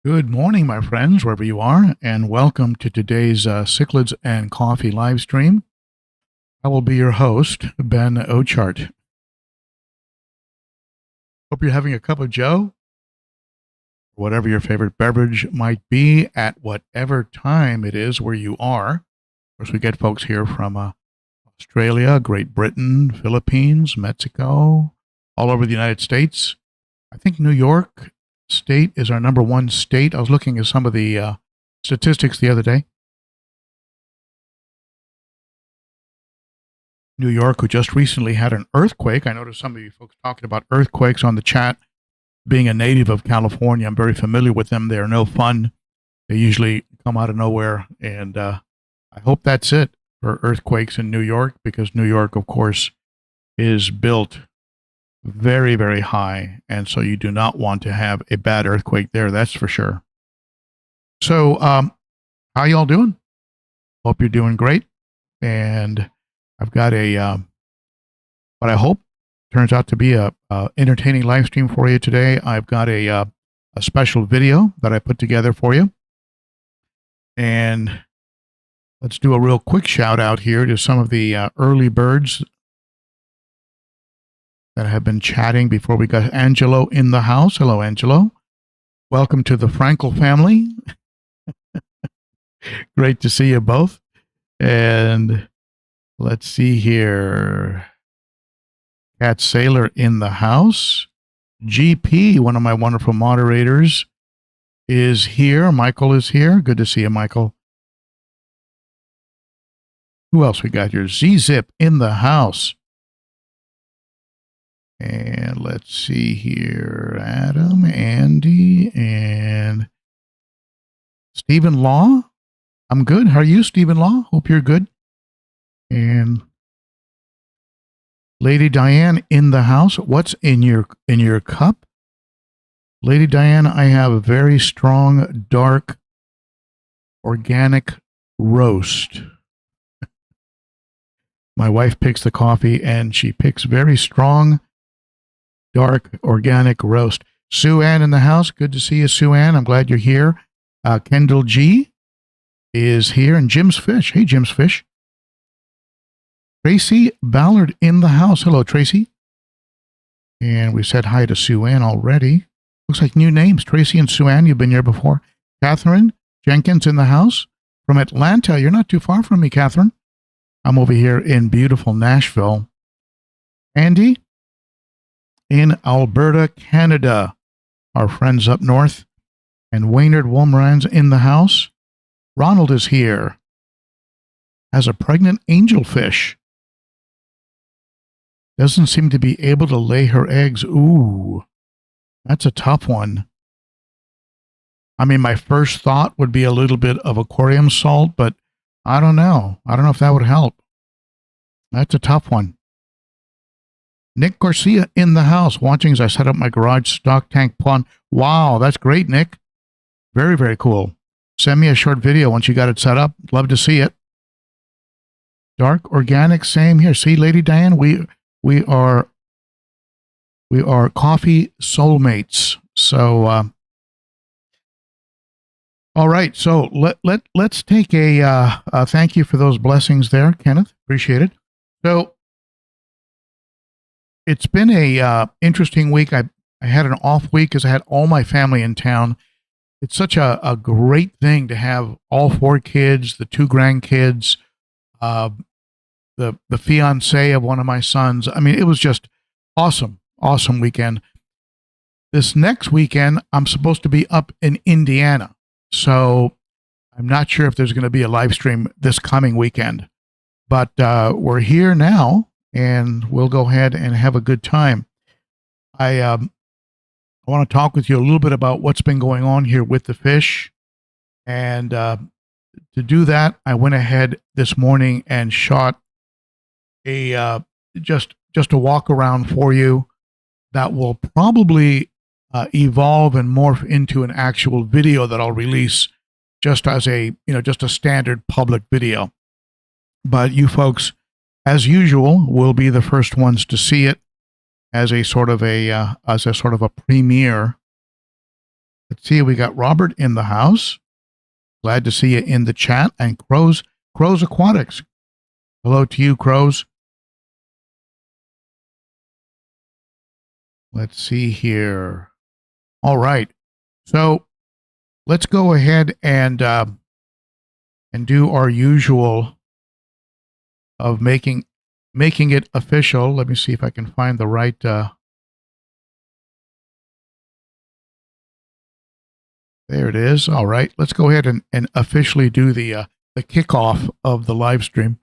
Good morning, my friends, wherever you are, and welcome to today's Cichlids and Coffee live stream. I will be your host, Ben Ochart. Hope you're having a cup of joe, whatever your favorite beverage might be, at whatever time it is where you are. Of course, we get folks here from Australia, Great Britain, Philippines, Mexico, all over the United States. I think New York State is our number one state. I was looking at some of the statistics the other day. New York, who just recently had an earthquake. I noticed some of you folks talking about earthquakes on the chat. Being a native of California, I'm very familiar with them. They're no fun. They usually come out of nowhere. And I hope that's it for earthquakes in New York, because New York, of course, is built very, very high, and so you do not want to have a bad earthquake there, that's for sure. So, how y'all doing? Hope you're doing great. And I've got what I hope turns out to be a entertaining live stream for you today. I've got a special video that I put together for you. And let's do a real quick shout out here to some of the early birds that have been chatting before we got Angelo in the house. Hello, Angelo. Welcome to the Frankel family. Great to see you both. And let's see here. Cat Sailor in the house. GP, one of my wonderful moderators, is here. Michael is here. Good to see you, Michael. Who else we got here? Z-Zip in the house. And let's see here, Adam, Andy, and Stephen Law. I'm good. How are you, Stephen Law? Hope you're good. And Lady Diane in the house. What's in your cup? Lady Diane, I have a very strong, dark, organic roast. My wife picks the coffee, and she picks very strong, dark, organic roast. Sue Ann in the house. Good to see you, Sue Ann. I'm glad you're here. Kendall G is here. And Jim's Fish. Hey, Jim's Fish. Tracy Ballard in the house. Hello, Tracy. And we said hi to Sue Ann already. Looks like new names. Tracy and Sue Ann. You've been here before. Catherine Jenkins in the house. From Atlanta. You're not too far from me, Catherine. I'm over here in beautiful Nashville. Andy in Alberta, Canada, our friends up north. And Waynard Wolmeran's in the house. Ronald is here as a pregnant angelfish. Doesn't seem to be able to lay her eggs. Ooh, that's a tough one. I mean, my first thought would be a little bit of aquarium salt, but I don't know. I don't know if that would help. That's a tough one. Nick Garcia in the house, watching as I set up my garage stock tank pond. Wow, that's great, Nick. Very, very cool. Send me a short video once you got it set up. Love to see it. Dark organic, same here. See, Lady Diane, we are coffee soulmates. So, all right. So let's take a thank you for those blessings there, Kenneth. Appreciate it. So, it's been a interesting week. I had an off week because I had all my family in town. It's such a great thing to have all four kids, the two grandkids, the fiance of one of my sons. I mean, it was just awesome weekend. This next weekend, I'm supposed to be up in Indiana. So I'm not sure if there's going to be a live stream this coming weekend. But we're here now, and we'll go ahead and have a good time. I want to talk with you a little bit about what's been going on here with the fish. And to do that, I went ahead this morning and shot a just a walk around for you that will probably evolve and morph into an actual video that I'll release just as just a standard public video. But you folks, as usual, will be the first ones to see it as a sort of a premiere Let's see, we got Robert in the house. Glad to see you in the chat. And Crows Aquatics. Hello to you, Crows. Let's see here. All right. So let's go ahead and do our usual of making it official. Let me see if I can find the right there it is. All right, let's go ahead and officially do the kickoff of the live stream.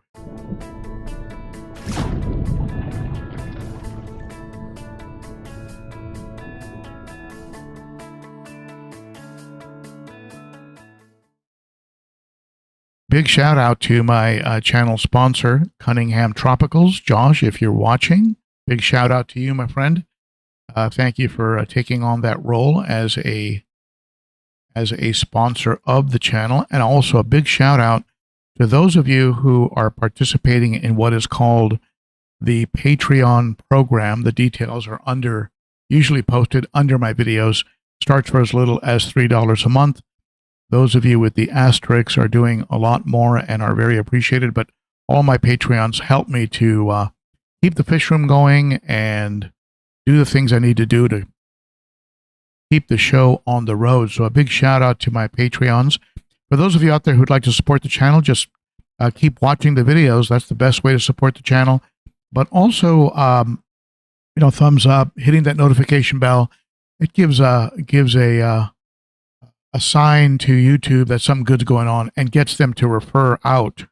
Big shout out to my channel sponsor, Cunningham Tropicals. Josh, if you're watching, big shout out to you, my friend. Thank you for taking on that role as a sponsor of the channel. And also a big shout out to those of you who are participating in what is called the Patreon program. The details are usually posted under my videos. Starts for as little as $3 a month. Those of you with the asterisks are doing a lot more and are very appreciated, but all my Patreons help me to keep the fish room going and do the things I need to do to keep the show on the road. So a big shout out to my Patreons. For those of you out there who'd like to support the channel, just keep watching the videos. That's the best way to support the channel. But also, thumbs up, hitting that notification bell. It gives a sign to YouTube that something good's going on and gets them to refer out.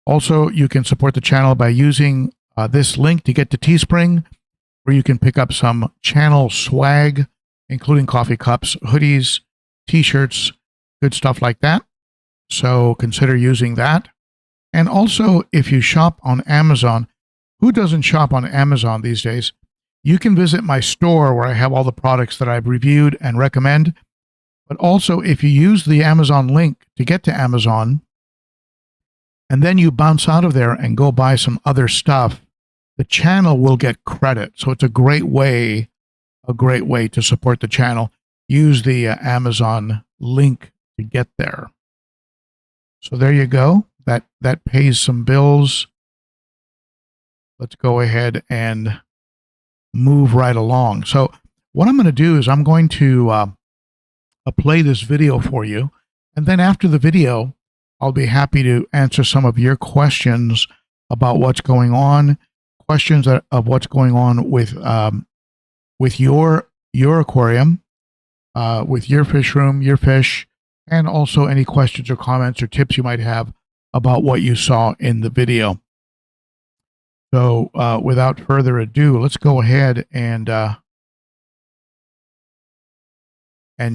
Also, you can support the channel by using this link to get to Teespring, where you can pick up some channel swag, including coffee cups, hoodies, t-shirts, good stuff like that. So consider using that. And also, if you shop on Amazon, who doesn't shop on Amazon these days? You can visit my store where I have all the products that I've reviewed and recommend. But also, if you use the Amazon link to get to Amazon, and then you bounce out of there and go buy some other stuff, the channel will get credit. So it's a great way to support the channel. Use the Amazon link to get there. So there you go. That pays some bills. Let's go ahead and move right along. So what I'm going to do is I'm going to play this video for you. And then after the video, I'll be happy to answer some of your questions about what's going on, questions of what's going on with your aquarium, with your fish room, your fish, and also any questions or comments or tips you might have about what you saw in the video. So without further ado, let's go ahead and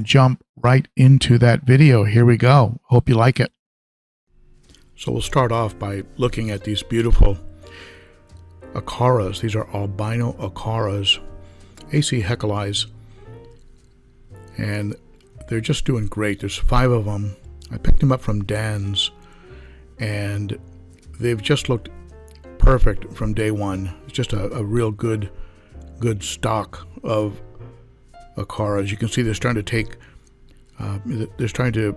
jump right into that video. Here we go. Hope you like it. So we'll start off by looking at these beautiful Acaras. These are Albino Acaras, AC Hecali's, and they're just doing great. There's 5 of them. I picked them up from Dan's, and they've just looked perfect from day one. It's just a real good stock of Acaras. You can see they're starting to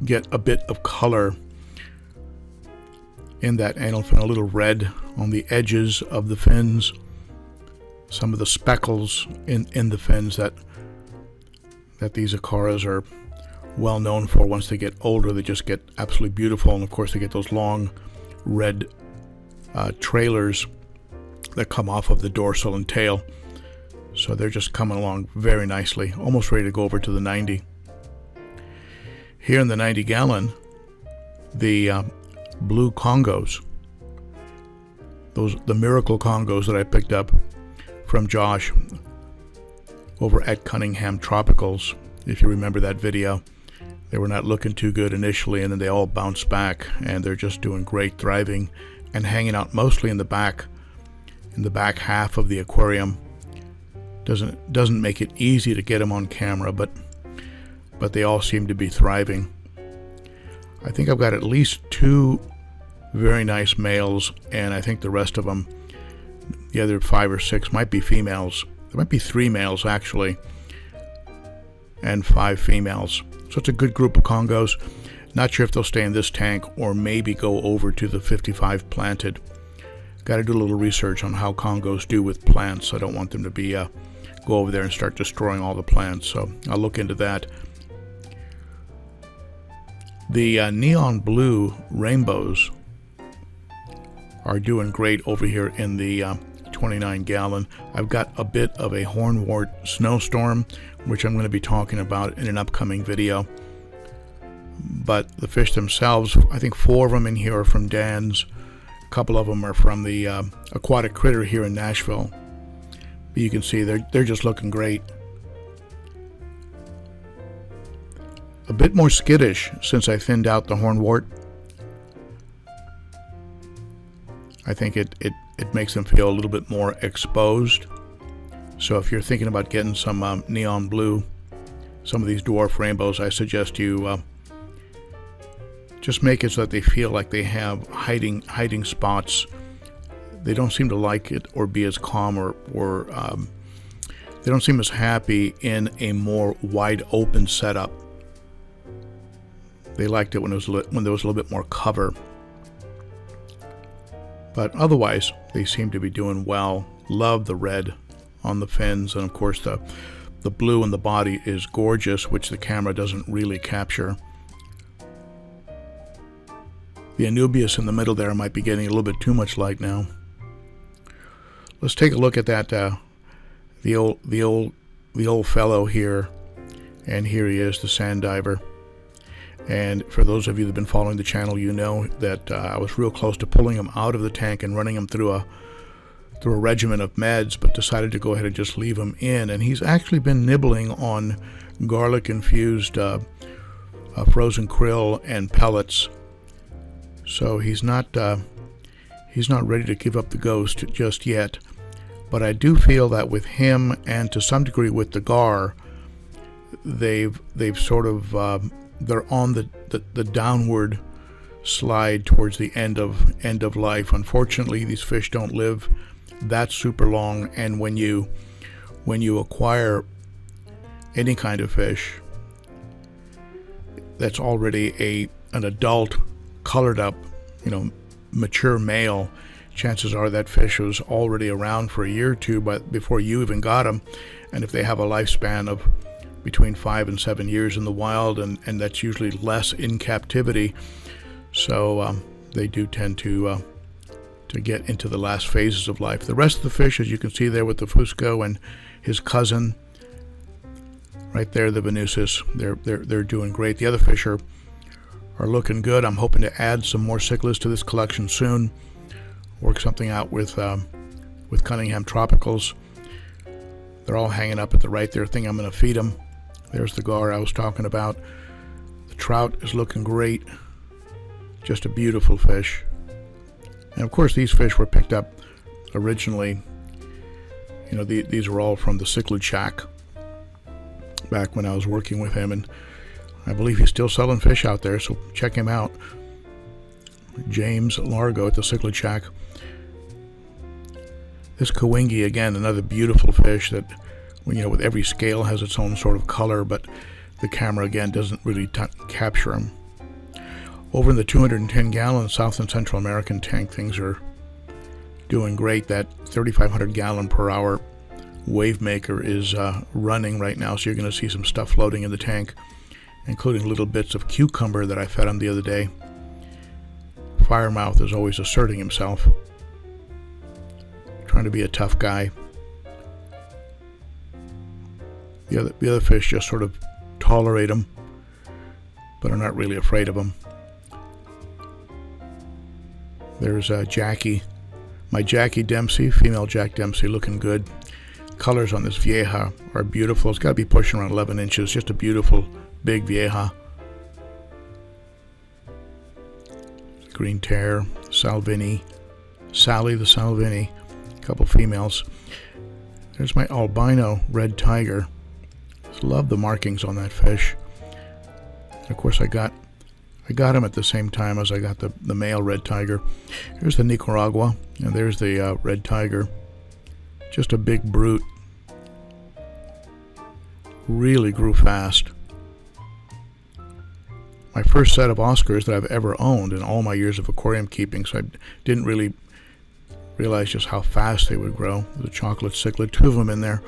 get a bit of color in that anal fin, a little red on the edges of the fins, some of the speckles in the fins that these Acaras are well known for. Once they get older, they just get absolutely beautiful, and of course they get those long red trailers that come off of the dorsal and tail. So they're just coming along very nicely, almost ready to go over to the 90. Here in the 90 gallon, the blue Congos, the miracle Congos that I picked up from Josh over at Cunningham Tropicals. If you remember that video, they were not looking too good initially, and then they all bounced back, and they're just doing great, thriving and hanging out mostly in the back half of the aquarium. Doesn't make it easy to get them on camera, but they all seem to be thriving. I think I've got at least 2 very nice males, and I think the rest of them, the other 5 or 6, might be females. There might be 3 males actually. and 5 females. So it's a good group of Congos. Not sure if they'll stay in this tank or maybe go over to the 55 planted. Got to do a little research on how Congos do with plants. I don't want them to be go over there and start destroying all the plants. So I'll look into that. The neon blue rainbows are doing great over here in the 29 gallon. I've got a bit of a hornwort snowstorm, which I'm going to be talking about in an upcoming video. But the fish themselves, I think 4 of them in here are from Dan's. A couple of them are from the Aquatic Critter here in Nashville. But you can see they're just looking great. A bit more skittish since I thinned out the hornwort. I think it makes them feel a little bit more exposed. So if you're thinking about getting some neon blue, some of these dwarf rainbows, I suggest you just make it so that they feel like they have hiding spots. They don't seem to like it or be as calm or they don't seem as happy in a more wide open setup. They liked it when there was a little bit more cover. But otherwise, they seem to be doing well. Love the red on the fins, and of course the blue in the body is gorgeous, which the camera doesn't really capture. The Anubias in the middle there might be getting a little bit too much light now. Let's take a look at that the old fellow here, and here he is, the Sand Diver. And for those of you that have been following the channel, you know that I was real close to pulling him out of the tank and running him through a regimen of meds, but decided to go ahead and just leave him in. And he's actually been nibbling on garlic-infused frozen krill and pellets. So he's not ready to give up the ghost just yet. But I do feel that with him, and to some degree with the gar, they've sort of they're on the downward slide towards the end of life. Unfortunately, these fish don't live that super long, and when you acquire any kind of fish that's already an adult, colored up, mature male, chances are that fish was already around for a year or two before you even got them. And if they have a lifespan of between 5 and 7 years in the wild, and that's usually less in captivity, so they do tend to get into the last phases of life. The rest of the fish, as you can see there with the Fusco and his cousin right there, the Venusis, they're doing great. The other fish are looking good. I'm hoping to add some more cichlids to this collection soon. Work something out with Cunningham Tropicals. They're all hanging up at the right there. I think I'm going to feed them. There's the gar I was talking about. The trout is looking great. Just a beautiful fish. And of course, these fish were picked up originally. These are all from the Cichlid Shack back when I was working with him, and I believe he's still selling fish out there, so check him out. James Largo at the Cichlid Shack. This Kawingi, again, another beautiful fish that, with every scale has its own sort of color, but the camera, again, doesn't really capture them. Over in the 210 gallon South and Central American tank, things are doing great. That 3,500 gallon per hour wave maker is running right now, so you're going to see some stuff floating in the tank, including little bits of cucumber that I fed him the other day. Firemouth is always asserting himself, trying to be a tough guy. The other fish just sort of tolerate him, but are not really afraid of him. There's Jackie, my Jackie Dempsey, female Jack Dempsey, looking good. Colors on this Vieja are beautiful. It's got to be pushing around 11 inches. Just a beautiful big Vieja. Green Tear, Salvini, Sally the Salvini, a couple females. There's my albino red tiger. Just love the markings on that fish. And of course, I got him at the same time as I got the male red tiger. Here's the Nicaragua, and there's the red tiger. Just a big brute. really grew fast. My first set of Oscars that I've ever owned in all my years of aquarium keeping, so I didn't really realize just how fast they would grow. The chocolate cichlid, 2 of them in there.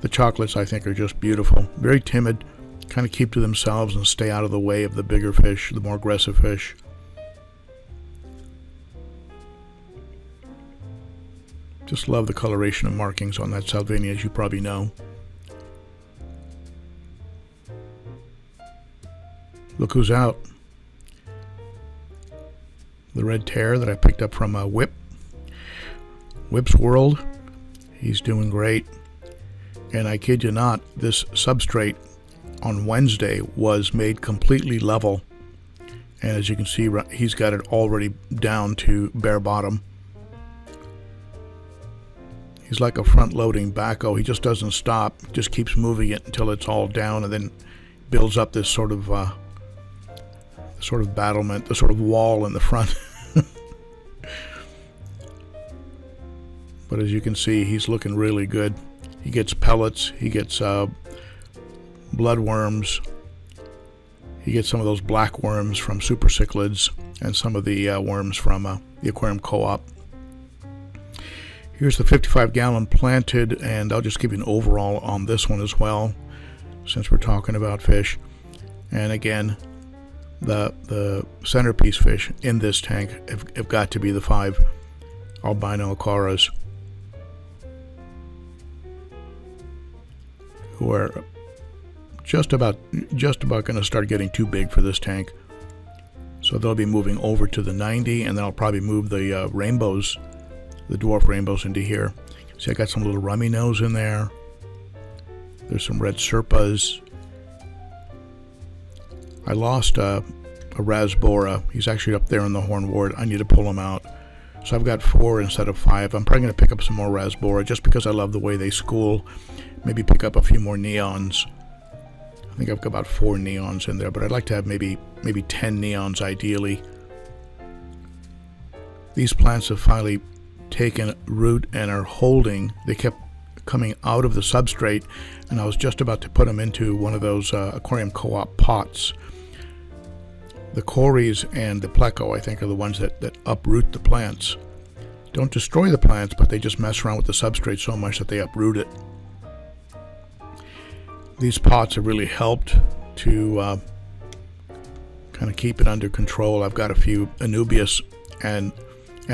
The chocolates, I think, are just beautiful. Very timid, kind of keep to themselves and stay out of the way of the bigger fish, the more aggressive fish. Just love the coloration and markings on that Salvinia, as you probably know. Look who's out. The red tear that I picked up from Whip. Whip's World. He's doing great. And I kid you not, this substrate on Wednesday was made completely level. And as you can see, he's got it already down to bare bottom. He's like a front-loading backhoe. He just doesn't stop. Just keeps moving it until it's all down, and then builds up this sort of battlement, the sort of wall in the front. But as you can see, he's looking really good. He gets pellets, he gets bloodworms, he gets some of those black worms from Super Cichlids, and some of the worms from the Aquarium Co-op. Here's the 55-gallon planted, and I'll just give you an overall on this one as well, since we're talking about fish. And again, the centerpiece fish in this tank have got to be the 5 Albino Acaras, who are just about going to start getting too big for this tank. So they'll be moving over to the 90, and then I'll probably move the rainbows, the dwarf rainbows, into here. See, I got some little rummy nose in there. There's some red serpas. I lost a rasbora. He's actually up there in the hornwort. I need to pull him out. So I've got 4 instead of 5. I'm probably going to pick up some more rasbora just because I love the way they school. Maybe pick up a few more neons. I think I've got about 4 neons in there, but I'd like to have maybe 10 neons ideally. These plants have finally taken root and are holding. They kept coming out of the substrate, and I was just about to put them into one of those Aquarium Co-op pots. The cories and the pleco, I think, are the ones that uproot the plants. Don't destroy the plants, but they just mess around with the substrate so much that they uproot it. These pots have really helped to kind of keep it under control. I've got a few Anubias and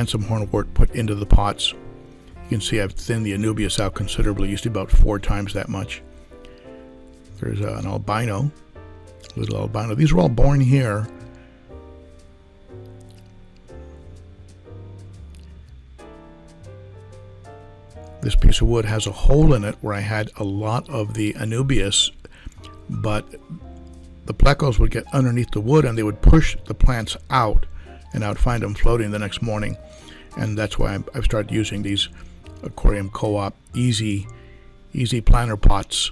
some hornwort put into the pots. You can see I've thinned the Anubias out considerably, used to be about 4 times that much. There's an albino, little albino. These were all born here. This piece of wood has a hole in it where I had a lot of the Anubias, but the plecos would get underneath the wood and they would push the plants out, and I would find them floating the next morning. And that's why I've started using these Aquarium Co-op easy planter pots.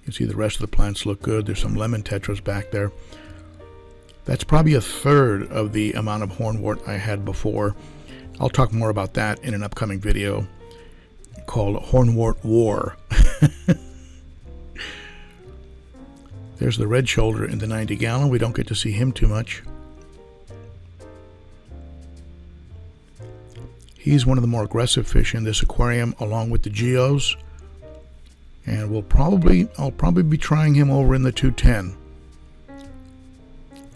You can see the rest of the plants look good. There's some lemon tetras back there. That's probably a third of the amount of hornwort I had before. I'll talk more about that in an upcoming video called Hornwort War. There's the red shoulder in the 90 gallon. We don't get to see him too much. He's one of the more aggressive fish in this aquarium, along with the geos. And I'll probably be trying him over in the 210.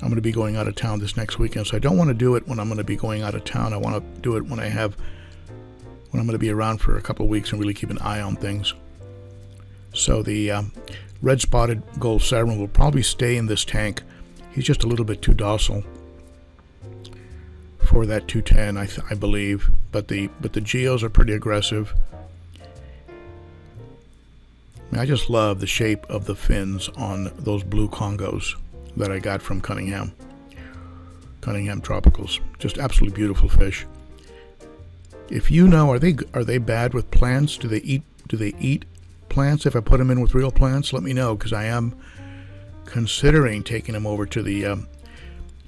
I'm going to be going out of town this next weekend, so I don't want to do it when I'm going to be going out of town. I want to do it when I'm going to be around for a couple of weeks and really keep an eye on things. So the red spotted gold Sarum will probably stay in this tank. He's just a little bit too docile for that 210, I believe. But the geos are pretty aggressive. I just love the shape of the fins on those blue Congos that I got from Cunningham Tropicals. Just absolutely beautiful fish. If you know, are they bad with plants? Do they eat plants if I put them in with real plants? Let me know, because I am considering taking them over to the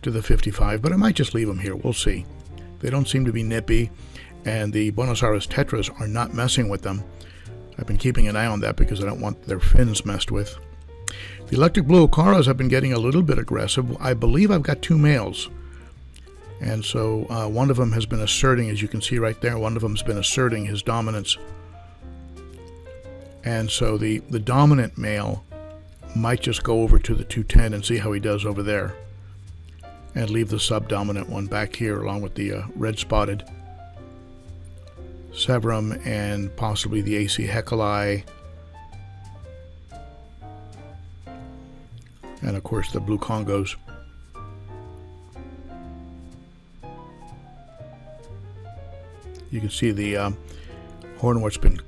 55, but I might just leave them here. We'll see. They don't seem to be nippy, and the Buenos Aires Tetras are not messing with them. I've been keeping an eye on that because I don't want their fins messed with. The electric blue Acaras have been getting a little bit aggressive. I believe I've got 2 males. And so one of them has been asserting, as you can see right there, one of them has been asserting his dominance. And so the dominant male might just go over to the 210 and see how he does over there. And leave the subdominant one back here along with the red-spotted Severum and possibly the AC Hecali. And of course the blue Congos. You can see the hornwort's been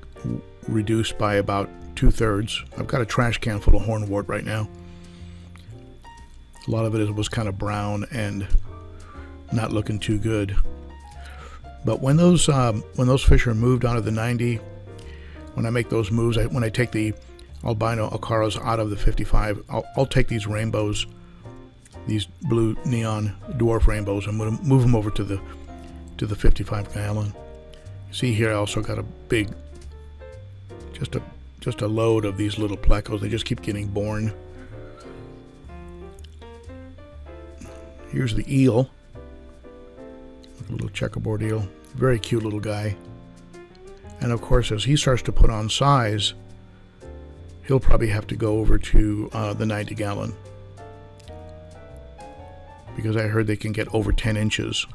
reduced by about 2/3. I've got a trash can full of hornwort right now. A lot of it was kind of brown and not looking too good. But when those fish are moved onto the 90, when I make those moves, when I take the Albino Acaras out of the 55, I'll take these rainbows, these blue neon dwarf rainbows, and move them over to the 55 gallon. See here, I also got a big, just a load of these little plecos. They just keep getting born. Here's the eel, a little checkerboard eel, very cute little guy. And of course, as he starts to put on size, he'll probably have to go over to the 90 gallon, because I heard they can get over 10 inches,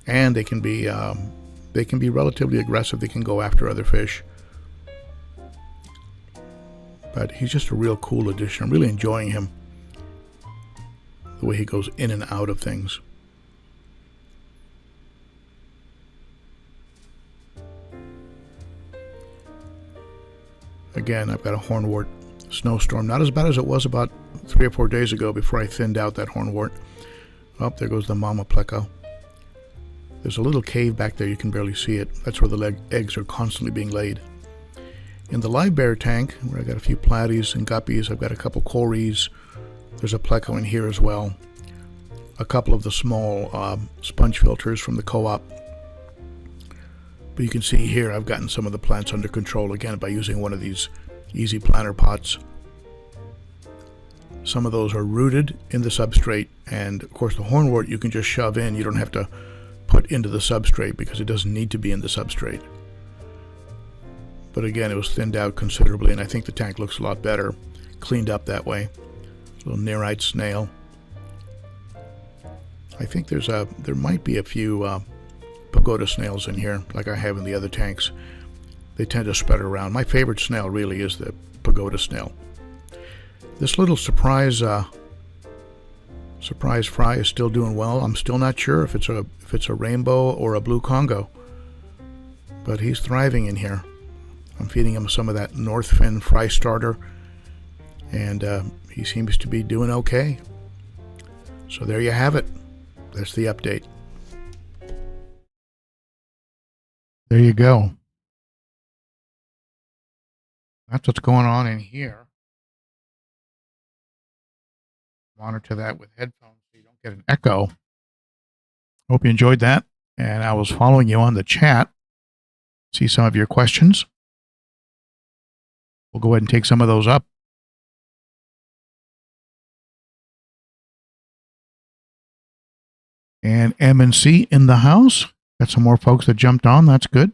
and they can be relatively aggressive. They can go after other fish. But he's just a real cool addition. I'm really enjoying him, the way he goes in and out of things. Again, I've got a hornwort snowstorm. Not as bad as it was about 3 or 4 days ago before I thinned out that hornwort. Oh, there goes the mama pleco. There's a little cave back there. You can barely see it. That's where the eggs are constantly being laid. In the live bear tank, where I got a few platies and guppies, I've got a couple cories. There's a pleco in here as well. A couple of the small sponge filters from the co-op. But you can see here I've gotten some of the plants under control again by using one of these easy planter pots. Some of those are rooted in the substrate, and of course the hornwort you can just shove in. You don't have to put into the substrate because it doesn't need to be in the substrate. But again, it was thinned out considerably, and I think the tank looks a lot better cleaned up that way. Little nearite snail. I think there might be a few pagoda snails in here, like I have in the other tanks. They tend to spread around. My favorite snail really is the pagoda snail. This little surprise fry is still doing well. I'm still not sure if it's a rainbow or a blue Congo, but he's thriving in here. I'm feeding him some of that North Fin fry starter, and he seems to be doing okay. So there you have it. That's the update. There you go. That's what's going on in here. Monitor that with headphones so you don't get an echo. Hope you enjoyed that. And I was following you on the chat. See some of your questions. We'll go ahead and take some of those up. And M&C in the house. Got some more folks that jumped on. That's good.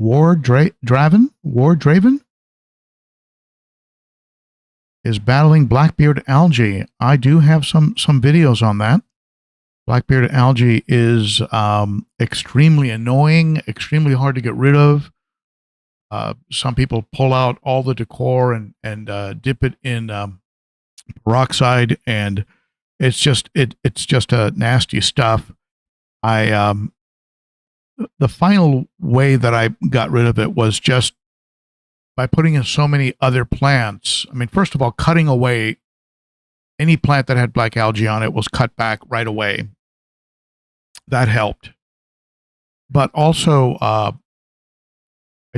Draven is battling black-bearded algae. I do have some videos on that. Black-bearded algae is extremely annoying, extremely hard to get rid of. Some people pull out all the decor and dip it in peroxide, and it's just a nasty stuff. The final way that I got rid of it was just by putting in so many other plants. I mean, first of all, cutting away any plant that had black algae on it was cut back right away. That helped. But also, I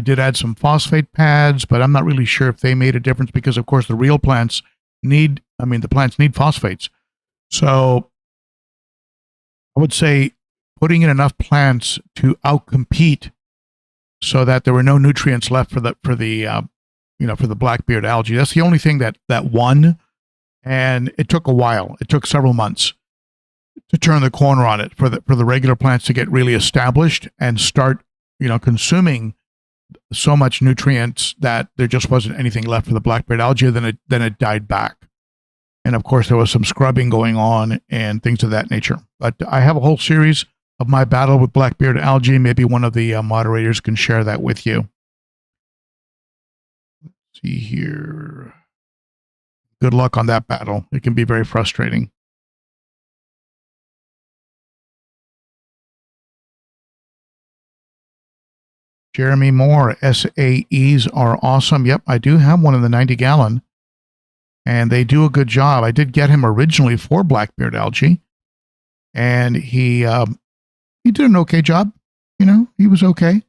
did add some phosphate pads, but I'm not really sure if they made a difference because, of course, the real plants need phosphates. So I would say putting in enough plants to outcompete so that there were no nutrients left for the black-beard algae. That's the only thing that won, and it took a while. It took several months to turn the corner on it for the regular plants to get really established and start, consuming so much nutrients that there just wasn't anything left for the black-beard algae. Then it died back. And of course, there was some scrubbing going on and things of that nature. But I have a whole series of my battle with black-beard algae. Maybe one of the moderators can share that with you. Let's see here. Good luck on that battle. It can be very frustrating. Jeremy Moore, SAEs are awesome. Yep, I do have one in the 90-gallon. And they do a good job. I did get him originally for black-beard algae, and he did an okay job. He was okay.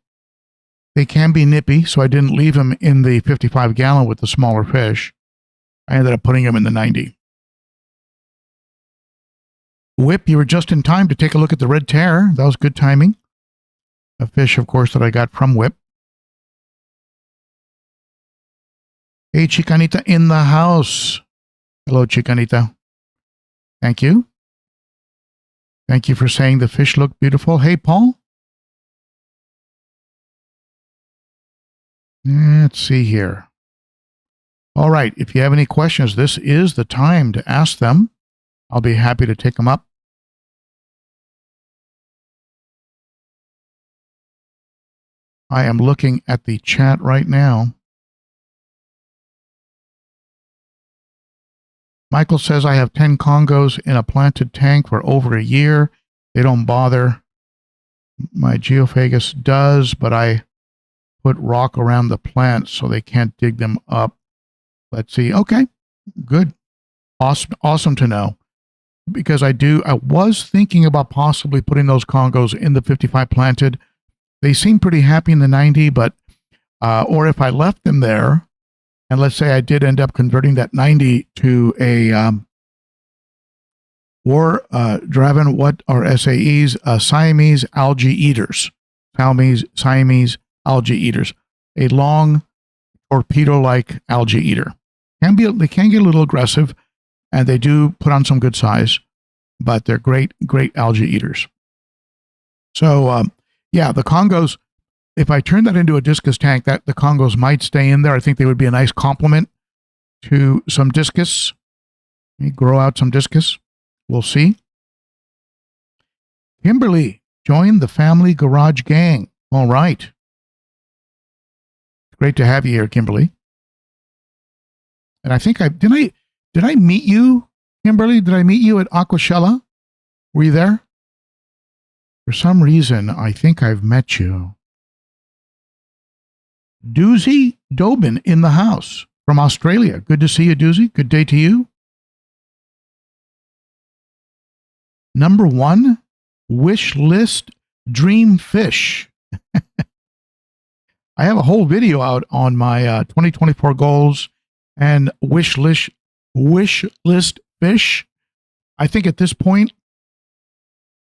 They can be nippy, so I didn't leave him in the 55-gallon with the smaller fish. I ended up putting him in the 90. Whip, you were just in time to take a look at the red tear. That was good timing. A fish, of course, that I got from Whip. Hey, Chicanita in the house. Hello, Chicanita. Thank you. Thank you for saying the fish look beautiful. Hey, Paul. Let's see here. All right. If you have any questions, this is the time to ask them. I'll be happy to take them up. I am looking at the chat right now. Michael says, I have 10 Congos in a planted tank for over a year. They don't bother. My Geophagus does, but I put rock around the plants so they can't dig them up. Let's see. Okay, good. Awesome to know. Because I was thinking about possibly putting those Congos in the 55 planted. They seem pretty happy in the 90, but, or if I left them there, and let's say I did end up converting that 90 to a, Draven, what are SAEs? Siamese algae eaters. Siamese algae eaters. A long torpedo-like algae eater. They can get a little aggressive, and they do put on some good size, but they're great algae eaters. So, yeah, the Congos, if I turn that into a discus tank, the Congos might stay in there. I think they would be a nice complement to some discus. Let me grow out some discus. We'll see. Kimberly, join the family garage gang. All right. Great to have you here, Kimberly. And I think did I meet you, Kimberly? Did I meet you at Aquashella? Were you there? For some reason, I think I've met you. Doozy Dobin in the house from Australia. Good to see you, Doozy. Good day to you. Number 1, wish list dream fish. I have a whole video out on my 2024 goals and wish list fish. I think at this point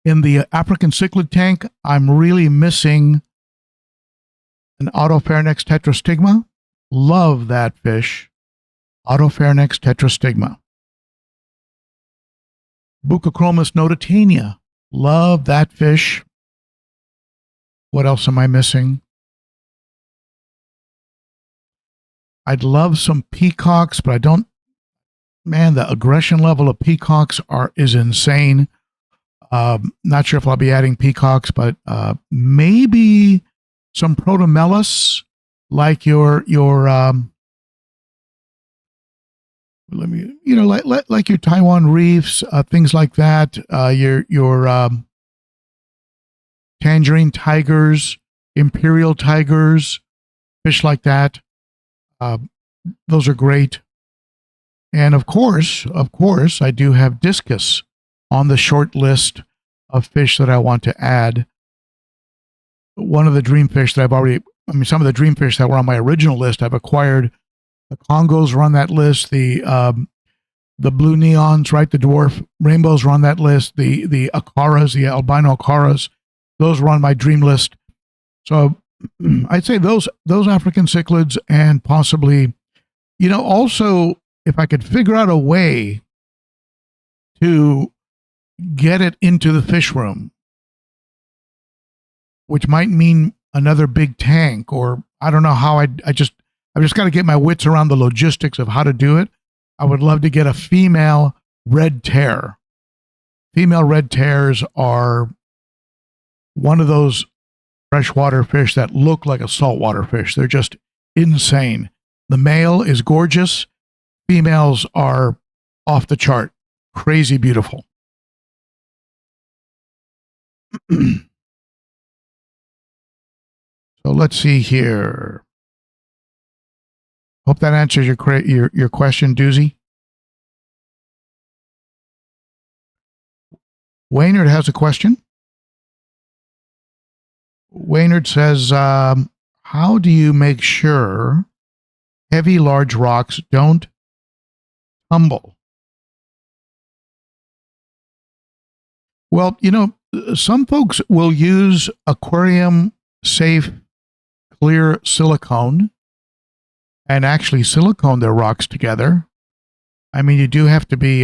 in the African cichlid tank, I'm really missing an Autopharynx tetrastigma. Love that fish. Autopharynx tetrastigma. Bucochromis notitania. Love that fish. What else am I missing? I'd love some peacocks, but I don't. Man, the aggression level of peacocks is insane. Not sure if I'll be adding peacocks, but maybe some protomellus, like your like your Taiwan reefs, things like that. Your tangerine tigers, imperial tigers, fish like that. Those are great. And of course, I do have discus on the short list of fish that I want to add. One of the dream fish that some of the dream fish that were on my original list, I've acquired. The Congos are on that list. The blue neons, right? The dwarf rainbows are on that list. The Acaras, the albino Acaras, those were on my dream list. So I'd say those African cichlids, and possibly, also if I could figure out a way to get it into the fish room, which might mean another big tank, or I don't know how. I've just got to get my wits around the logistics of how to do it. I would love to get a female red tear. Female red tears are one of those freshwater fish that look like a saltwater fish. They're just insane. The male is gorgeous. Females are off the chart. Crazy beautiful. So let's see here. Hope that answers your question, Doozy. Waynard has a question. Waynard says, how do you make sure heavy, large rocks don't tumble? Well, some folks will use aquarium-safe clear silicone and actually silicone their rocks together. I mean, you do have to be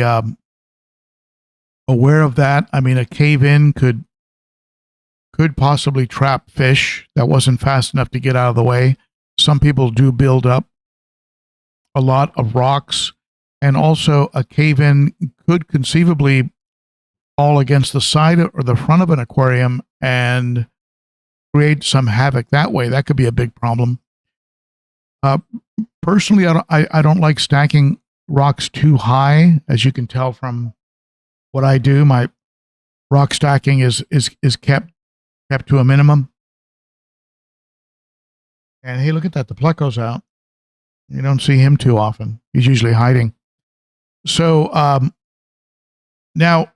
aware of that. I mean, a cave-in could possibly trap fish that wasn't fast enough to get out of the way. Some people do build up a lot of rocks, and also a cave-in could conceivably fall against the side or the front of an aquarium and create some havoc that way. That could be a big problem. Personally, I don't like stacking rocks too high. As you can tell from what I do, my rock stacking is kept to a minimum. And hey, look at that. The pleco's out. You don't see him too often. He's usually hiding. So now,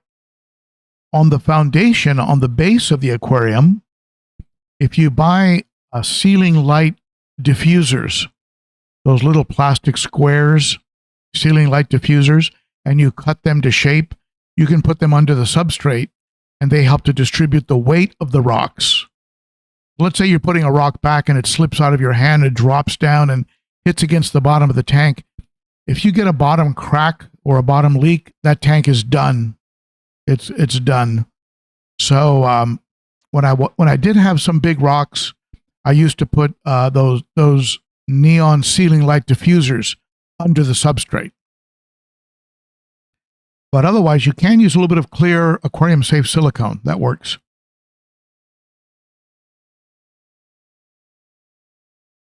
on the foundation, on the base of the aquarium, if you buy ceiling light diffusers, those little plastic squares, ceiling light diffusers, and you cut them to shape, you can put them under the substrate, and they help to distribute the weight of the rocks. Let's say you're putting a rock back and it slips out of your hand and drops down and hits against the bottom of the tank. If you get a bottom crack or a bottom leak, that tank is done. It's done. So when I did have some big rocks, I used to put those neon ceiling light diffusers under the substrate. But otherwise, you can use a little bit of clear aquarium-safe silicone. That works.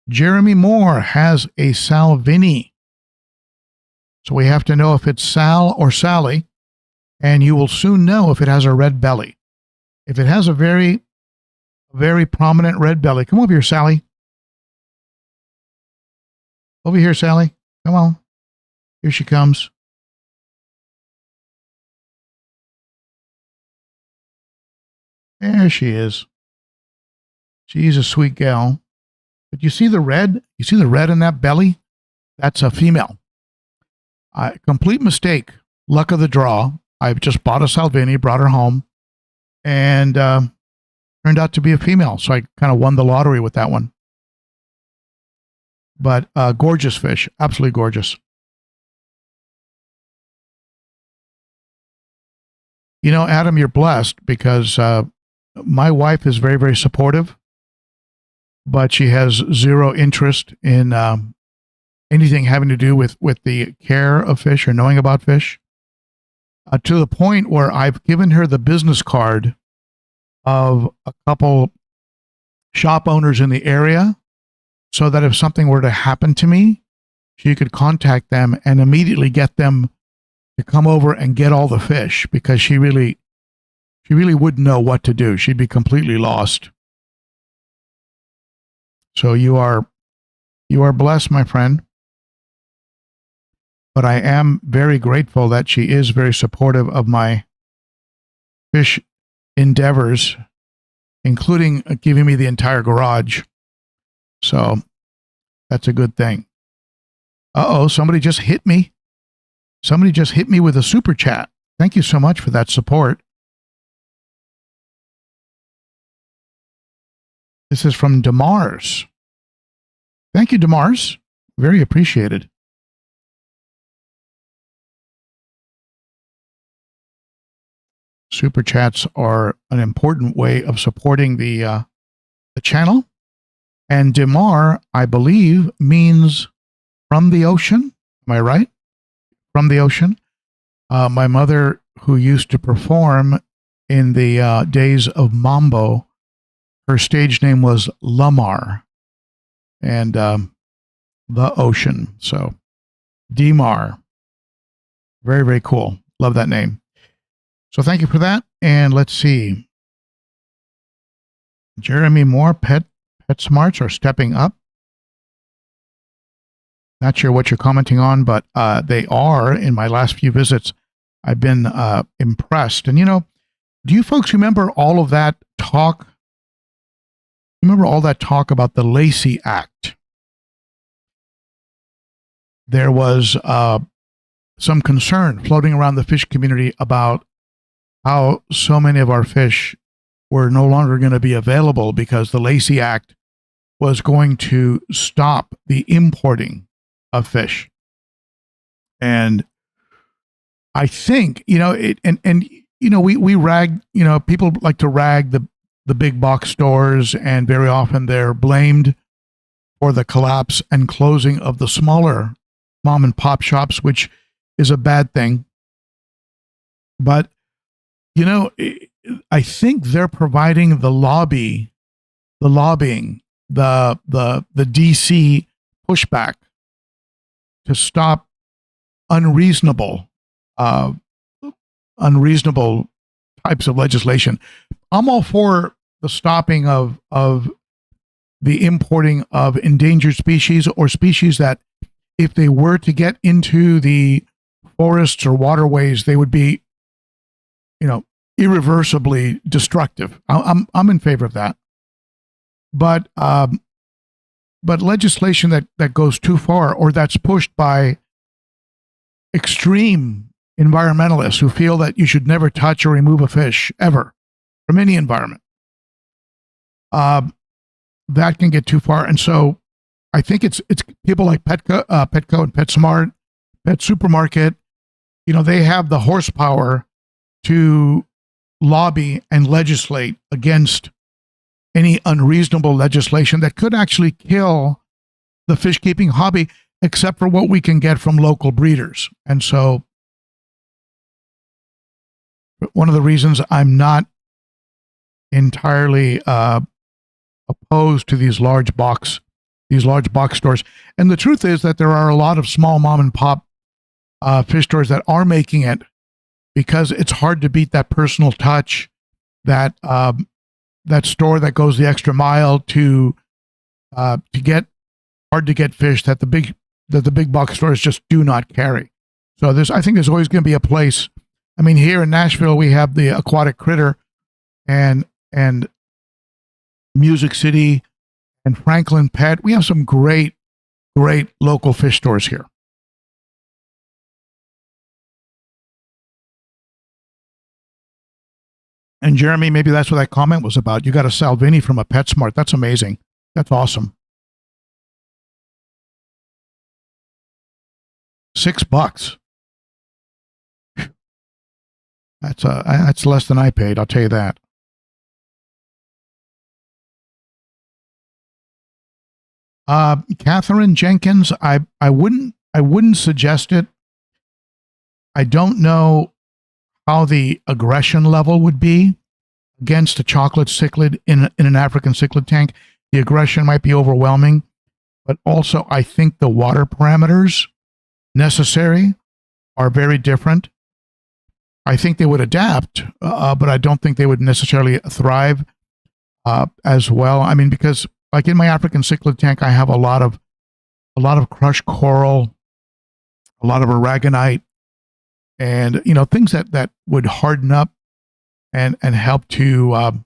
Jeremy Moore has a Salvini. So we have to know if it's Sal or Sally, and you will soon know if it has a red belly. If it has a very prominent red belly, come over here, Sally. Over here, Sally. Come on. Here she comes. There she is. She's a sweet gal. But you see the red? You see the red in that belly? That's a female. Complete mistake. Luck of the draw. I just bought a Salvini, brought her home, and turned out to be a female. So I kind of won the lottery with that one. But gorgeous fish. Absolutely gorgeous. Adam, you're blessed because my wife is very, very supportive, but she has zero interest in anything having to do with the care of fish or knowing about fish, to the point where I've given her the business card of a couple shop owners in the area so that if something were to happen to me, she could contact them and immediately get them to come over and get all the fish, because she really wouldn't know what to do. She'd be completely lost. So you are blessed, my friend. But I am very grateful that she is very supportive of my fish endeavors, including giving me the entire garage. So that's a good thing. Uh-oh, somebody just hit me. Somebody just hit me with a super chat. Thank you so much for that support. This is from Demars. Thank you, Demars. Very appreciated. Super chats are an important way of supporting the channel. And Demar, I believe, means from the ocean. Am I right? From the ocean. My mother, who used to perform in the days of Mambo, her stage name was Lamar, and the ocean. So, Demar. Very, very cool. Love that name. So thank you for that. And let's see. Jeremy Moore, Pet Smarts are stepping up. Not sure what you're commenting on, but they are. In my last few visits, I've been impressed. And, do you folks remember all of that talk? Remember all that talk about the Lacey Act? There was some concern floating around the fish community about how so many of our fish were no longer going to be available because the Lacey Act was going to stop the importing of fish. And I think, we rag, people like to rag the big box stores, and very often they're blamed for the collapse and closing of the smaller mom and pop shops, which is a bad thing. But I think they're providing the lobbying, the DC pushback to stop unreasonable types of legislation. I'm all for the stopping of the importing of endangered species, or species that, if they were to get into the forests or waterways, they would be, irreversibly destructive. I'm in favor of that. But legislation that goes too far, or that's pushed by extreme environmentalists who feel that you should never touch or remove a fish ever from any environment, that can get too far. And so I think it's people like Petco and PetSmart, Pet Supermarket, they have the horsepower to lobby and legislate against any unreasonable legislation that could actually kill the fish keeping hobby, except for what we can get from local breeders. And so one of the reasons I'm not entirely opposed to these large box stores. And the truth is that there are a lot of small mom and pop fish stores that are making it, because it's hard to beat that personal touch, that store that goes the extra mile to get hard to get fish that the big box stores just do not carry. So I think there's always going to be a place. I mean, here in Nashville, we have the Aquatic Critter and Music City and Franklin Pet. We have some great local fish stores here. And Jeremy, maybe that's what that comment was about. You got a Salvini from a PetSmart. That's amazing. That's awesome. $6. That's less than I paid. I'll tell you that. Catherine Jenkins, I wouldn't suggest it. I don't know how the aggression level would be against a chocolate cichlid in an African cichlid tank. The aggression might be overwhelming, but also I think the water parameters necessary are very different. I think they would adapt, but I don't think they would necessarily thrive as well. I mean, because like in my African cichlid tank, I have a lot of crushed coral, a lot of aragonite, and things that would harden up and help to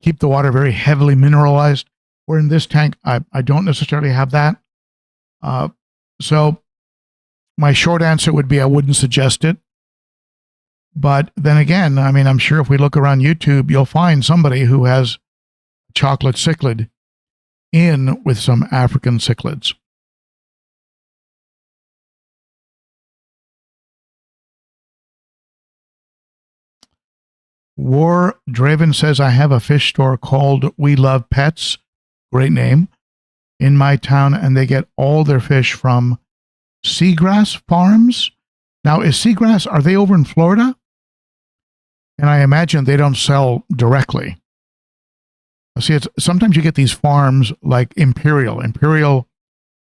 keep the water very heavily mineralized. Where in this tank, I don't necessarily have that. So my short answer would be I wouldn't suggest it. But then again, I mean, I'm sure if we look around YouTube, you'll find somebody who has chocolate cichlid in with some African cichlids. War Draven says, I have a fish store called We Love Pets, great name, in my town, and they get all their fish from Seagrass Farms. Now, is Seagrass, are they over in Florida? And I imagine they don't sell directly. See, sometimes you get these farms like Imperial. Imperial,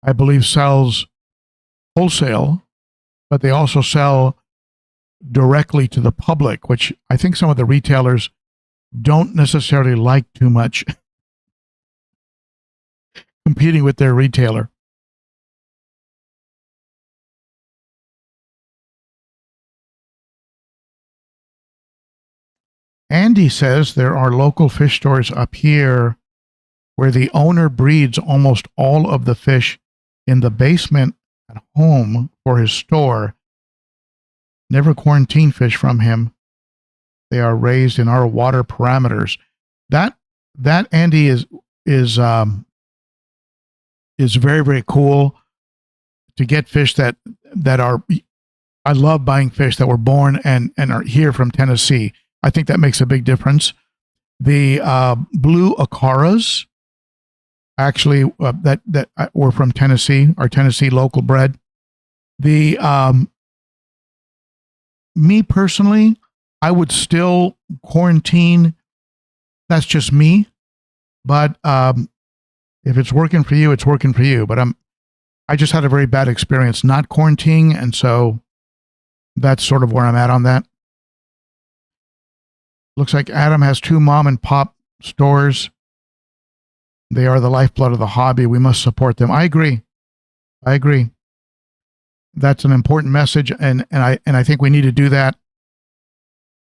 I believe, sells wholesale, but they also sell directly to the public, which I think some of the retailers don't necessarily like too much competing with their retailer. Andy says there are local fish stores up here where the owner breeds almost all of the fish in the basement at home for his store. Never quarantine fish from him. They are raised in our water parameters. That Andy is very, very cool to get fish that are. I love buying fish that were born and are here from Tennessee. I think that makes a big difference. The blue Acaras, actually, that were from Tennessee, are Tennessee local bred. The me personally, I would still quarantine. That's just me. But if it's working for you, it's working for you. But I just had a very bad experience not quarantining, and so that's sort of where I'm at on that. Looks like Adam has 2 mom and pop stores. They are the lifeblood of the hobby. We must support them. I agree. That's an important message, and I think we need to do that.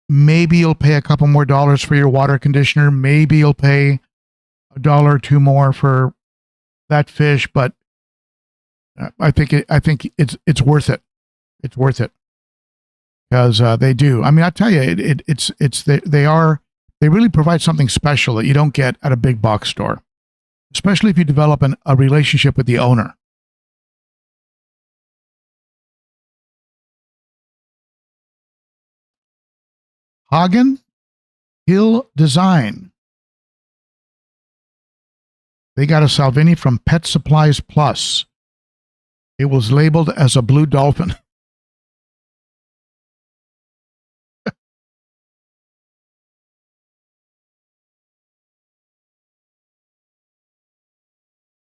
Maybe you'll pay a couple more dollars for your water conditioner. Maybe you'll pay $1 or $2 more for that fish, but I think it's worth it. It's worth it because they do. I mean, I tell you, they really provide something special that you don't get at a big box store, especially if you develop a relationship with the owner. Hagen Hill Design. They got a Salvini from Pet Supplies Plus. It was labeled as a blue dolphin.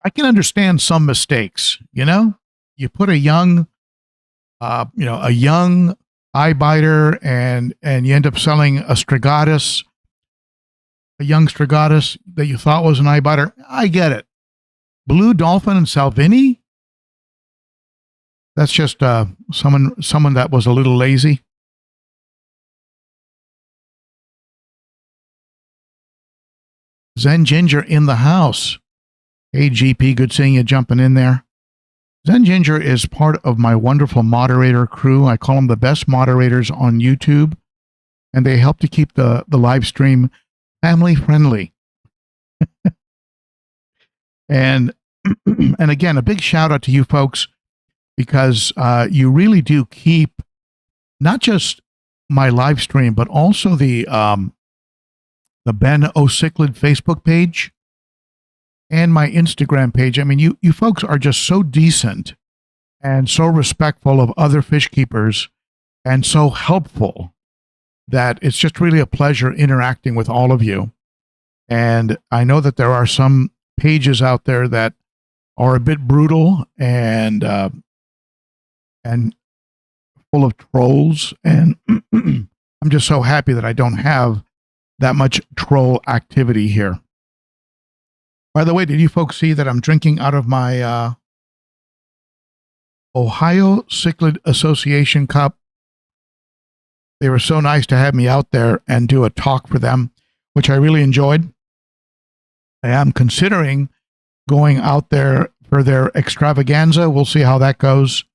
I can understand some mistakes, You put a young eye biter and you end up selling a strigatus, a young strigatus that you thought was an eye biter. I get it. Blue dolphin and Salvini? That's just someone that was a little lazy. Zen Ginger in the house. Hey, GP, good seeing you jumping in there. Zen Ginger is part of my wonderful moderator crew. I call them the best moderators on YouTube, and they help to keep the live stream family friendly. And again, a big shout out to you folks, because you really do keep not just my live stream, but also the ben.o.cichlid Facebook page and my Instagram page. I mean, you folks are just so decent and so respectful of other fish keepers and so helpful that it's just really a pleasure interacting with all of you. And I know that there are some pages out there that are a bit brutal and full of trolls, and I'm just so happy that I don't have that much troll activity here. By the way, did you folks see that I'm drinking out of my Ohio Cichlid Association cup? They were so nice to have me out there and do a talk for them, which I really enjoyed. I am considering going out there for their extravaganza. We'll see how that goes.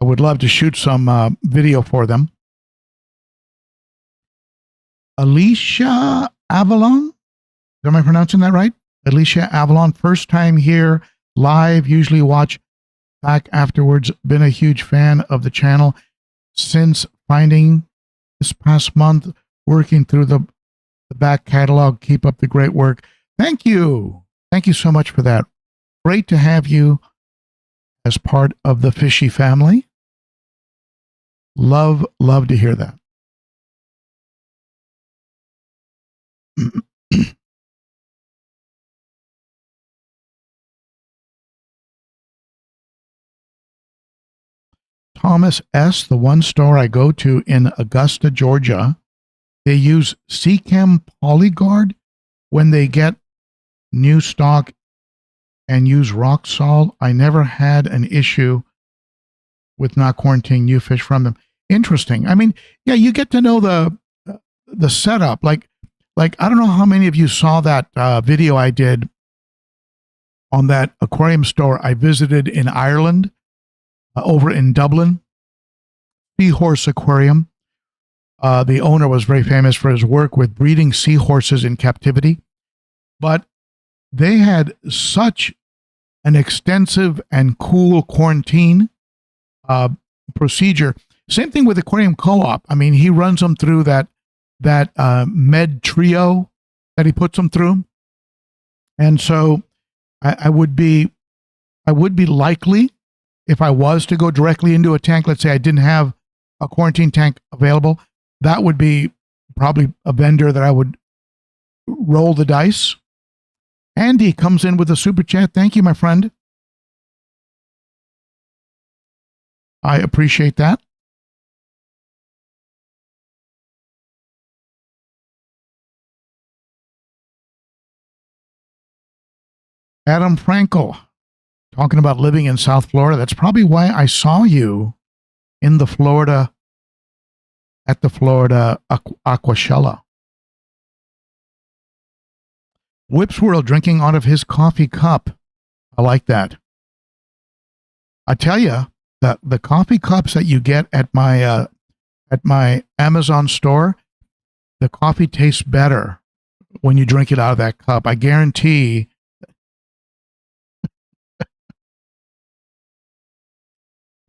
I would love to shoot some video for them. Alicia Avalon? Am I pronouncing that right? Alicia Avalon, first time here live, usually watch back afterwards. Been a huge fan of the channel since finding this past month, working through the back catalog. Keep up the great work. Thank you. Thank you so much for that. Great to have you as part of the Fishy family. Love to hear that. Thomas S., the one store I go to in Augusta, Georgia, they use Seachem Polyguard when they get new stock and use rock salt. I never had an issue with not quarantining new fish from them. Interesting. I mean, yeah, you get to know the setup. Like I don't know how many of you saw that video I did on that aquarium store I visited in Ireland, over in Dublin, Seahorse Aquarium. The owner was very famous for his work with breeding seahorses in captivity, but they had such an extensive and cool quarantine procedure. Same thing with Aquarium Co-op. I mean, he runs them through that med trio that he puts them through, and so I would be likely, if I was to go directly into a tank. Let's say I didn't have a quarantine tank available, that would be probably a vendor that I would roll the dice. Andy comes in with a super chat. Thank you, my friend. I appreciate that. Adam Frankel, talking about living in South Florida. That's probably why I saw you in the Florida, at the Florida Aquashella. Whips World drinking out of his coffee cup. I like that. I tell you, the coffee cups that you get at my Amazon store, the coffee tastes better when you drink it out of that cup. I guarantee.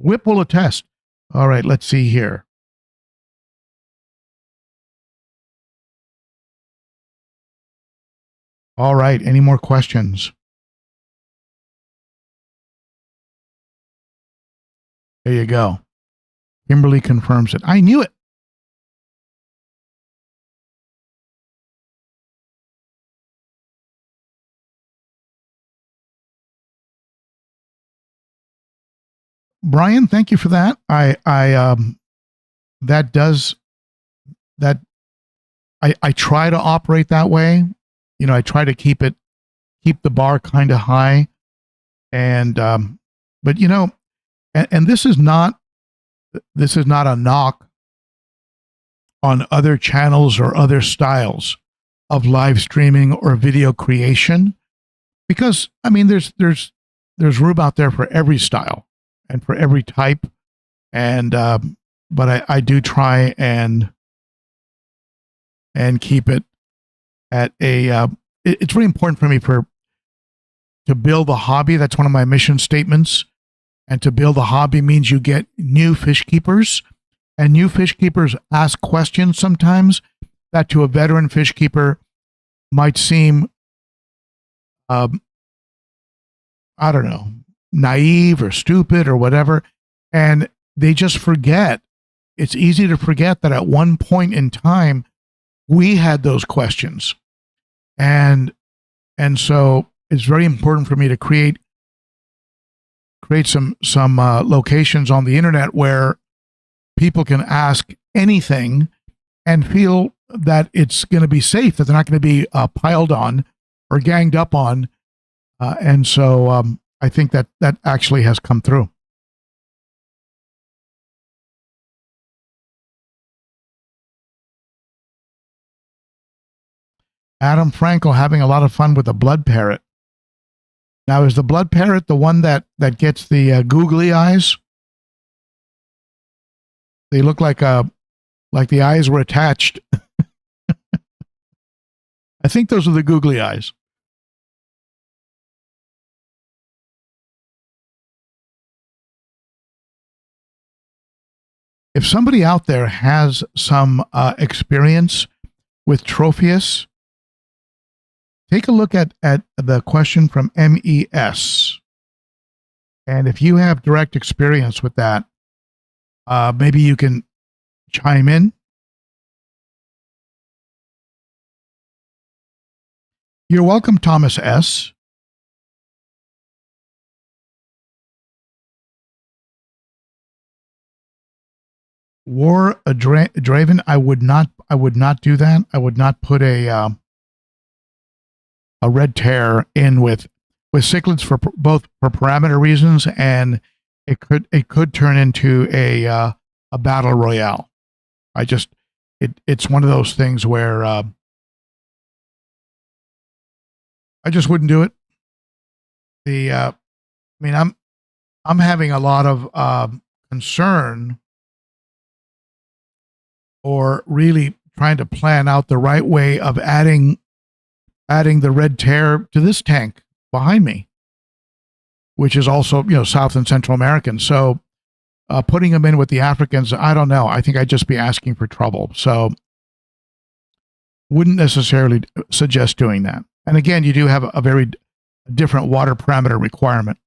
Whip will attest. All right, let's see here. All right, any more questions? There you go. Kimberly confirms it. I knew it. Brian, thank you for that. I try to operate that way. You know, I try to keep the bar kind of high. And but you know, and this is not a knock on other channels or other styles of live streaming or video creation, because I mean there's room out there for every style and for every type, and but I do try and keep it at a it's very important for me to build a hobby. That's one of my mission statements. And to build a hobby means you get new fish keepers, and new fish keepers ask questions sometimes that to a veteran fish keeper might seem I don't know, naive or stupid or whatever, and they just forget. It's easy to forget that at one point in time we had those questions, and so it's very important for me to create some locations on the internet where people can ask anything and feel that it's going to be safe, that they're not going to be piled on or ganged up on, and so I think that actually has come through. Adam Frankel having a lot of fun with the blood parrot. Now, is the blood parrot the one that gets the googly eyes? They look like the eyes were attached. I I think those are the googly eyes. If somebody out there has some experience with Tropheus, take a look at the question from MES. And if you have direct experience with that, maybe you can chime in. You're welcome, Thomas S. War a Draven. I would not do that. I would not put a red tear in with cichlids for both for parameter reasons, and it could turn into a battle royale. It's one of those things where I just wouldn't do it. I mean, I'm having a lot of concern, or really trying to plan out the right way of adding the red tear to this tank behind me, which is also, South and Central American. So putting them in with the Africans, I don't know. I think I'd just be asking for trouble. So wouldn't necessarily suggest doing that. And again, you do have a very different water parameter requirement.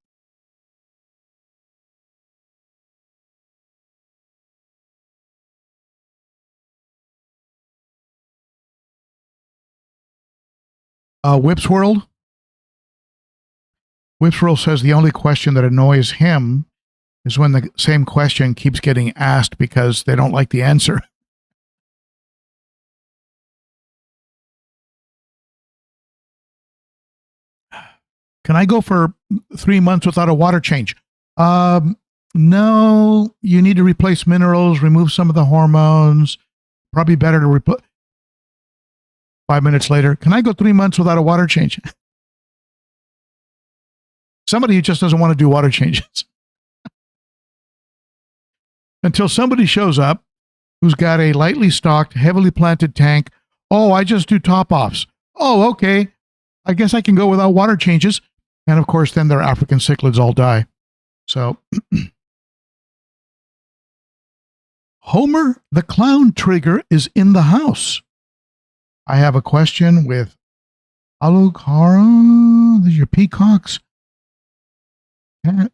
Whips World says the only question that annoys him is when the same question keeps getting asked because they don't like the answer. Can I go for 3 months without a water change? No, you need to replace minerals, remove some of the hormones. Probably better to replace. 5 minutes later, can I go 3 months without a water change? Somebody who just doesn't want to do water changes. Until somebody shows up who's got a lightly stocked, heavily planted tank. Oh, I just do top-offs. Oh, okay. I guess I can go without water changes. And of course, then their African cichlids all die. So, Homer the Clown Trigger is in the house. I have a question with Alukara. These are your peacocks.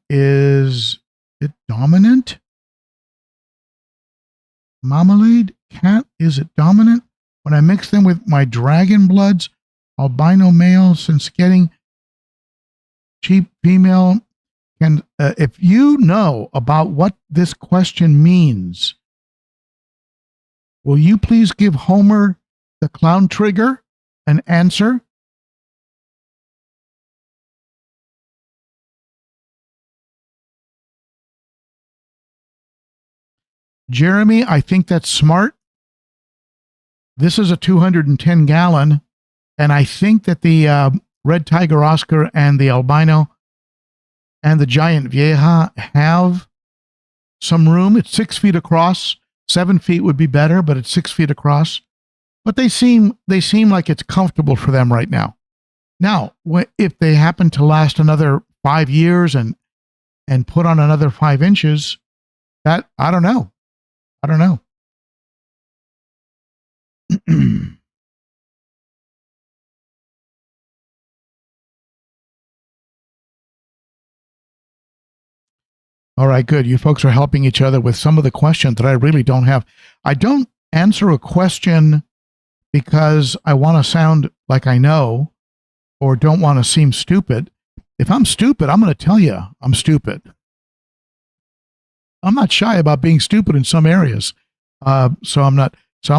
Is it dominant? Marmalade? Cat, is it dominant? When I mix them with my dragon bloods, albino male, since getting cheap female, can if you know about what this question means, will you please give Homer the Clown Trigger an answer? Jeremy, I think that's smart. This is a 210 gallon, and I think that the red tiger Oscar and the albino and the giant vieja have some room. It's 6 feet across. 7 feet would be better, but it's 6 feet across. But they seem like it's comfortable for them right now. Now, if they happen to last another 5 years and put on another 5 inches, that I don't know. All right, good. You folks are helping each other with some of the questions that I really don't have. I don't answer a question because I want to sound like I know or don't want to seem stupid. If I'm stupid, I'm going to tell you I'm stupid. I'm not shy about being stupid in some areas. So I'm going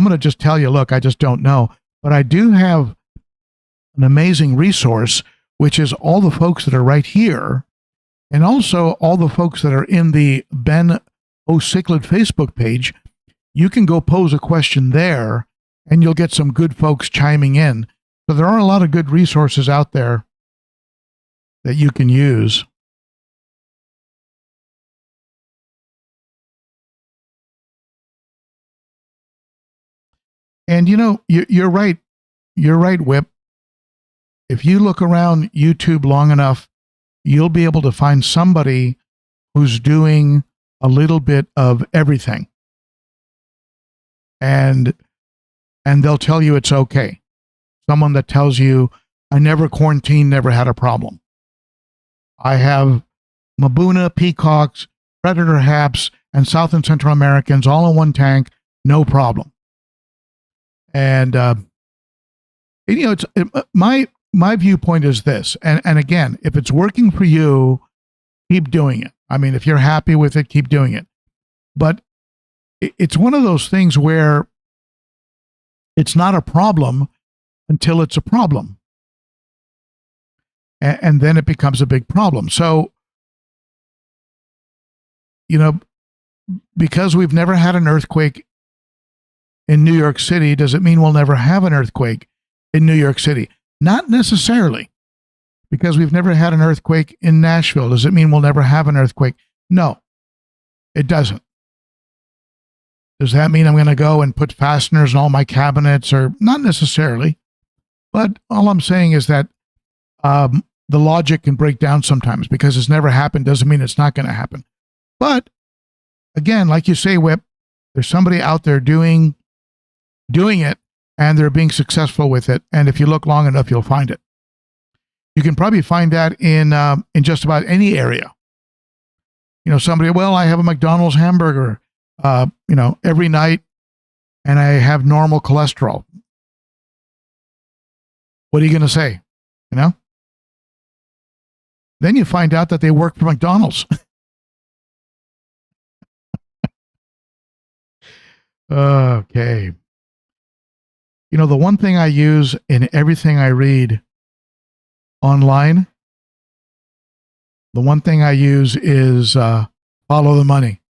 to just tell you, look, I just don't know. But I do have an amazing resource, which is all the folks that are right here, and also all the folks that are in the ben.o.cichlid Facebook page. You can go pose a question there, and you'll get some good folks chiming in. So there are a lot of good resources out there that you can use. And you're right. You're right, Whip. if you look around YouTube long enough, you'll be able to find somebody who's doing a little bit of everything. And they'll tell you it's okay. Someone that tells you, I never quarantined, never had a problem. I have Mabuna, peacocks, predator haps, and South and Central Americans all in one tank, no problem. And my viewpoint is this, and again, if it's working for you, keep doing it. I mean, if you're happy with it, keep doing it. But it's one of those things where it's not a problem until it's a problem. And then it becomes a big problem. So, because we've never had an earthquake in New York City, does it mean we'll never have an earthquake in New York City? Not necessarily. Because we've never had an earthquake in Nashville, does it mean we'll never have an earthquake? No, it doesn't. Does that mean I'm going to go and put fasteners in all my cabinets? Or not necessarily. But all I'm saying is that the logic can break down sometimes. Because it's never happened doesn't mean it's not going to happen. But again, like you say, Whip, there's somebody out there doing it, and they're being successful with it. And if you look long enough, you'll find it. You can probably find that in just about any area. Somebody, well, I have a McDonald's hamburger, every night, and I have normal cholesterol. What are you going to say? Then you find out that they work for McDonald's. Okay. The one thing I use in everything I read online, the one thing I use is follow the money.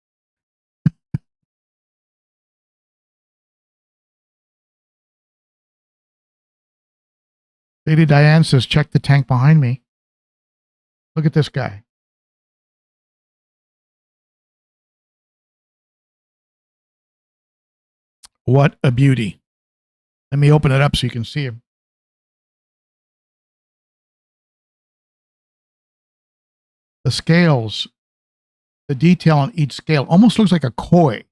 Lady Diane says, check the tank behind me. Look at this guy. What a beauty. Let me open it up so you can see him. The scales, the detail on each scale almost looks like a koi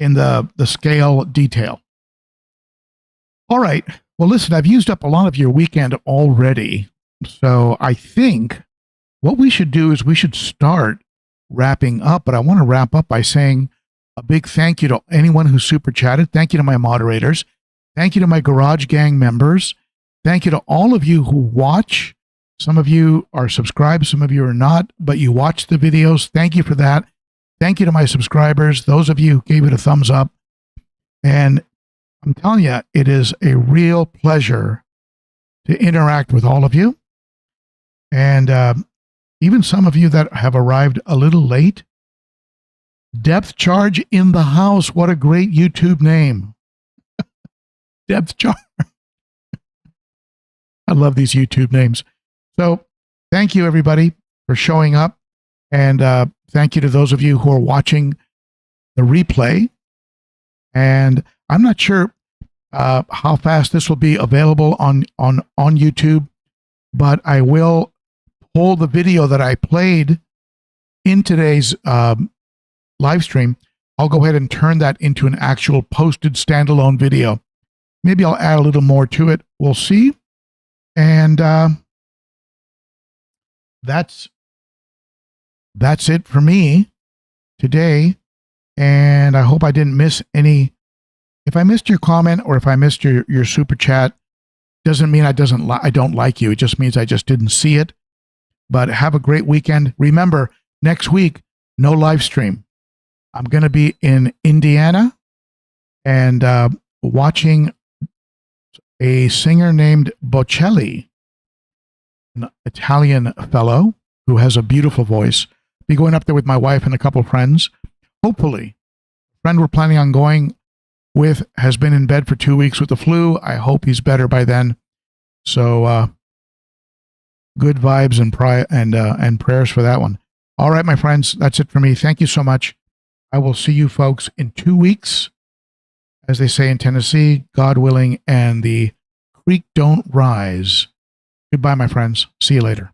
in the scale detail. All right. Well, listen, I've used up a lot of your weekend already. So I think what we should do is we should start wrapping up. But I want to wrap up by saying a big thank you to anyone who super chatted. Thank you to my moderators. Thank you to my Garage Gang members. Thank you to all of you who watch. Some of you are subscribed, some of you are not, but you watch the videos. Thank you for that. Thank you to my subscribers, those of you who gave it a thumbs up. And I'm telling you, it is a real pleasure to interact with all of you. And even some of you that have arrived a little late. Depth Charge in the House. What a great YouTube name. Depth Charge. I love these YouTube names. So thank you, everybody, for showing up. And thank you to those of you who are watching the replay. And I'm not sure how fast this will be available on YouTube, but I will pull the video that I played in today's live stream. I'll go ahead and turn that into an actual posted standalone video. Maybe I'll add a little more to it. We'll see. And that's it for me today. And I hope I didn't miss any. If I missed your comment or if I missed your super chat, doesn't mean I don't like you. It just means I just didn't see it. But have a great weekend. Remember, next week, no live stream. I'm going to be in Indiana and watching a singer named Bocelli, an Italian fellow who has a beautiful voice. Be going up there with my wife and a couple of friends. Hopefully, a friend we're planning on going with has been in bed for 2 weeks with the flu. I hope he's better by then. So good vibes and prayers for that one. All right, my friends, that's it for me. Thank you so much. I will see you folks in 2 weeks, as they say in Tennessee, God willing, and the creek don't rise Goodbye, my friends. See you later.